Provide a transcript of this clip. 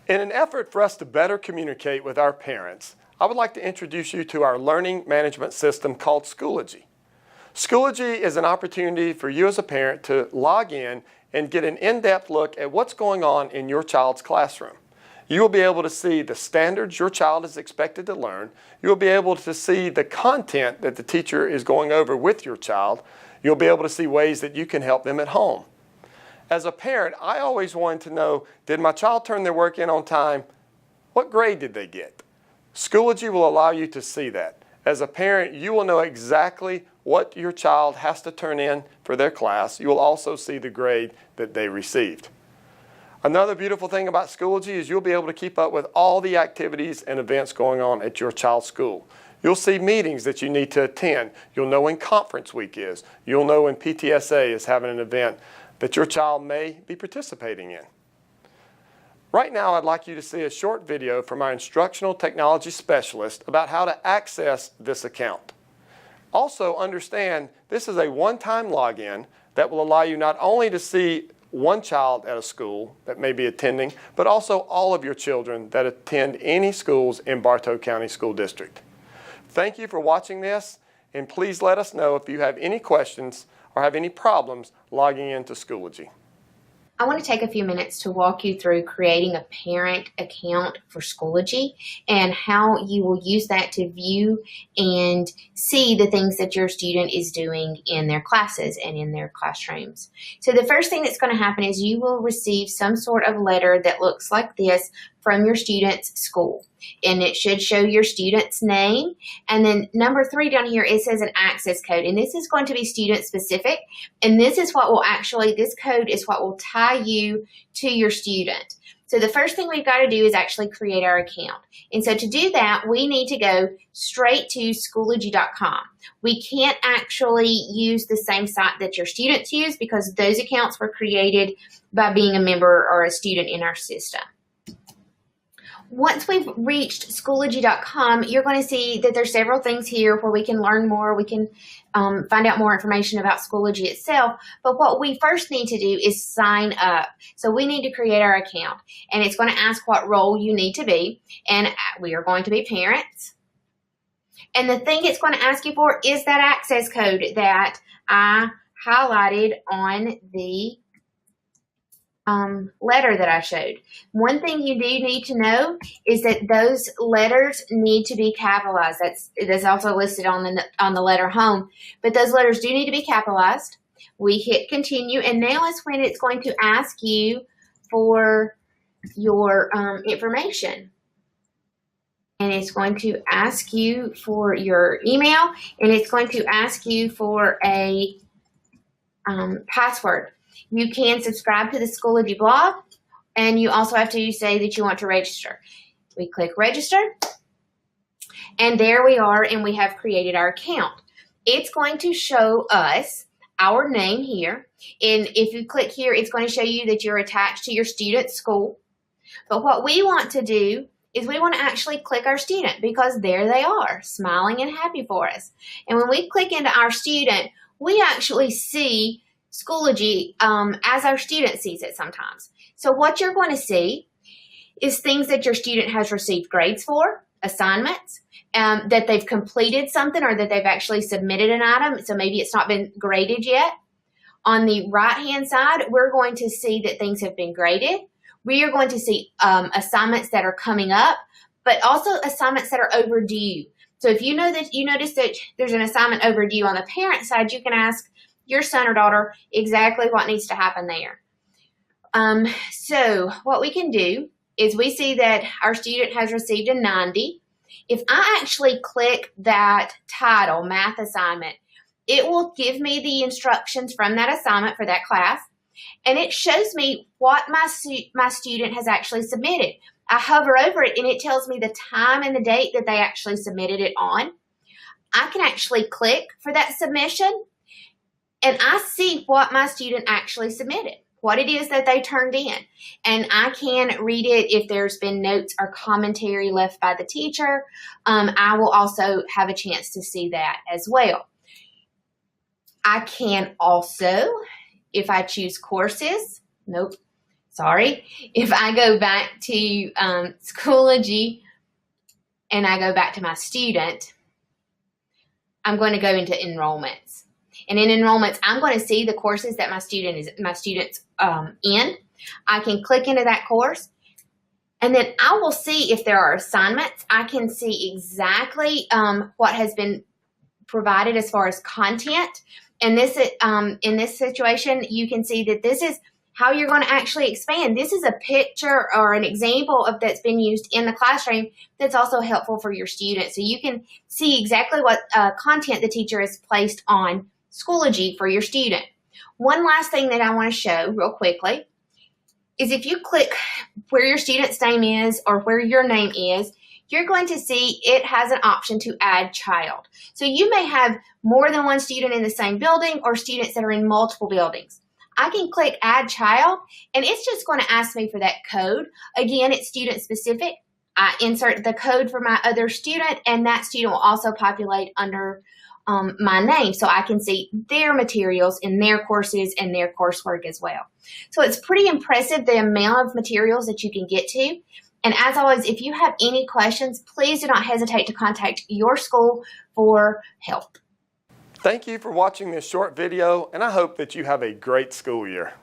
In an effort for us to better communicate with our parents, I would like to introduce you to our learning management system called Schoology. Schoology is an opportunity for you as a parent to log in and get an in-depth look at what's going on in your child's classroom. You will be able to see the standards your child is expected to learn. You will be able to see the content that the teacher is going over with your child. You'll be able to see ways that you can help them at home. As a parent, I always wanted to know, did my child turn their work in on time? What grade did they get? Schoology will allow you to see that. As a parent, you will know exactly what your child has to turn in for their class. You will also see the grade that they received. Another beautiful thing about Schoology is you'll be able to keep up with all the activities and events going on at your child's school. You'll see meetings that you need to attend. You'll know when conference week is. You'll know when PTSA is having an event that your child may be participating in. Right now, I'd like you to see a short video from our instructional technology specialist about how to access this account. Also understand this is a one-time login that will allow you not only to see one child at a school that may be attending, but also all of your children that attend any schools in Bartow County School District. Thank you for watching this, and please let us know if you have any questions or have any problems logging into Schoology. I want to take a few minutes to walk you through creating a parent account for Schoology and how you will use that to view and see the things that your student is doing in their classes and in their classrooms. So the first thing that's going to happen is you will receive some sort of letter that looks like this from your student's school. And it should show your student's name. And then number 3 down here, it says an access code. And this is going to be student specific. And this is what will actually, this code is what will tie you to your student. So the first thing we've got to do is actually create our account. And so to do that, we need to go straight to Schoology.com. We can't actually use the same site that your students use because those accounts were created by being a member or a student in our system. Once we've reached Schoology.com, you're going to see that there's several things here where we can learn more. We can find out more information about Schoology itself. But what we first need to do is sign up. So we need to create our account. And it's going to ask what role you need to be. And we are going to be parents. And the thing it's going to ask you for is that access code that I highlighted on the letter that I showed. One thing you do need to know is that those letters need to be capitalized. That's also listed on the letter home, but those letters do need to be capitalized. We hit continue, and now is when it's going to ask you for your information. And it's going to ask you for your email, and it's going to ask you for a password. You can subscribe to the Schoology blog, and you also have to say that you want to register. We click register, and there we are, and we have created our account. It's going to show us our name here, and if you click here, it's going to show you that you're attached to your student's school. But what we want to do is we want to actually click our student because there they are, smiling and happy for us. And when we click into our student, we actually see Schoology as our student sees it sometimes. So what you're going to see is things that your student has received grades for, assignments, that they've completed something or that they've actually submitted an item. So maybe it's not been graded yet. On the right-hand side, we're going to see that things have been graded. We are going to see assignments that are coming up, but also assignments that are overdue. So if you know that you notice that there's an assignment overdue on the parent side, you can ask your son or daughter exactly what needs to happen there. So what we can do is we see that our student has received a 90. If I actually click that title, math assignment, it will give me the instructions from that assignment for that class, and it shows me what my student has actually submitted. I hover over it, and it tells me the time and the date that they actually submitted it on. I can actually click for that submission, and I see what my student actually submitted, what it is that they turned in. And I can read it if there's been notes or commentary left by the teacher. I will also have a chance to see that as well. I can also, if I choose courses, sorry, if I go back to Schoology and I go back to my student, I'm going to go into enrollments. And in enrollments, I'm going to see the courses that my student's in. I can click into that course, and then I will see if there are assignments. I can see exactly what has been provided as far as content. And this in this situation, you can see that this is how you're going to actually expand. This is a picture or an example of that's been used in the classroom that's also helpful for your students. So you can see exactly what content the teacher has placed on Schoology for your student. One last thing that I want to show real quickly is if you click where your student's name is or where your name is, you're going to see it has an option to add child. So you may have more than one student in the same building or students that are in multiple buildings. I can click add child, and it's just going to ask me for that code. Again, it's student specific. I insert the code for my other student, and that student will also populate under my name, so I can see their materials in their courses and their coursework as well. So it's pretty impressive the amount of materials that you can get to. And as always, if you have any questions, please do not hesitate to contact your school for help. Thank you for watching this short video, and I hope that you have a great school year.